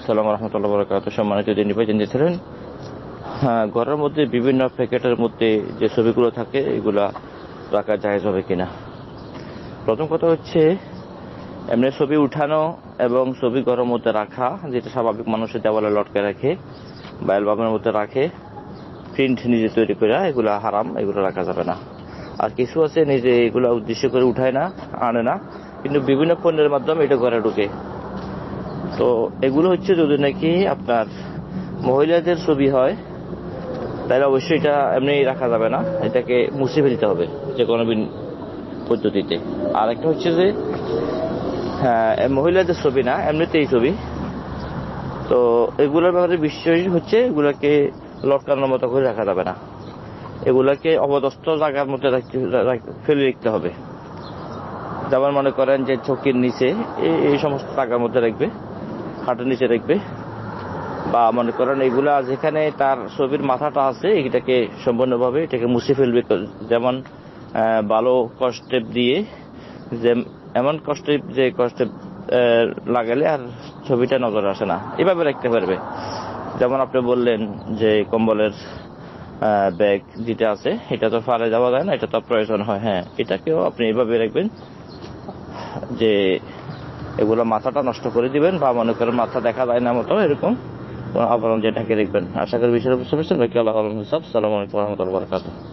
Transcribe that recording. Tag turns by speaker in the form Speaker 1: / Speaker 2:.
Speaker 1: আসসালামু রহমতুল্লাহ বরকাত। সম্মানিত দিনী ভাই, জেনেছিলেন হ্যাঁ, ঘরের মধ্যে বিভিন্ন প্যাকেটের মধ্যে যে ছবিগুলো থাকে এগুলা রাখা জায়েজ হবে কিনা। প্রথম কথা হচ্ছে, এমনি ছবি উঠানো এবং ছবি ঘরের মধ্যে রাখা, যেটা স্বাভাবিক মানুষের দেওয়ালে লটকে রাখে বা অ্যালবামের মধ্যে রাখে, প্রিন্ট নিজে তৈরি করে, এগুলা হারাম, এগুলো রাখা যাবে না। আর কিছু আছে নিজে এগুলো উদ্দেশ্য করে উঠায় না, আনে না, কিন্তু বিভিন্ন পণ্যের মাধ্যমে এটা ঘরে ঢুকে। তো এগুলো হচ্ছে যদি নাকি আপনার মহিলাদের ছবি হয়, তাহলে অবশ্যই এটা এমনি রাখা যাবে না, এটাকে মুছে ফেলতে হবে যে কোনো পদ্ধতিতে। আর একটা হচ্ছে যে মহিলাদের ছবি না, এমনিতেই ছবি। তো এগুলোর ব্যাপারে বিষয় হচ্ছে এগুলাকে লটকানোর মতো করে রাখা যাবে না, এগুলাকে অবদস্থ জায়গার মধ্যে ফেলে রাখতে হবে। যেমন মনে করেন যে চৌকির নিচে, এই সমস্ত জায়গার মধ্যে রাখবে, খাটের নিচে রাখবে, বা মনে করেন এগুলা যেখানে তার ছবির মাথাটা আছে এটাকে সম্পূর্ণভাবে এটাকে মুছে ফেলবে। যেমন ভালো কষ্টেপ দিয়ে, যে এমন কষ্টেপ যে কষ্টেপ লাগালে আর ছবিটা নজর আসে না, এভাবে রাখতে পারবে। যেমন আপনি বললেন যে কম্বলের ব্যাগ যেটা আছে এটা তো ফারে যাওয়া যায় না, এটা তো প্রয়োজন হয়। হ্যাঁ, এটাকেও আপনি এভাবে রাখবেন যে এগুলো মাথাটা নষ্ট করে দিবেন, বা মনে করেন মাথা দেখা যায় না মতো এরকম আবরণ যেটাকে দেখবেন। আশা করি বিষয়টা বুঝতে পারছেন। বাকি আল্লাহ আলম। আসসালামু আলাইকুম ওয়া রাহমাতুল্লাহি ওয়া বারাকাতুহু।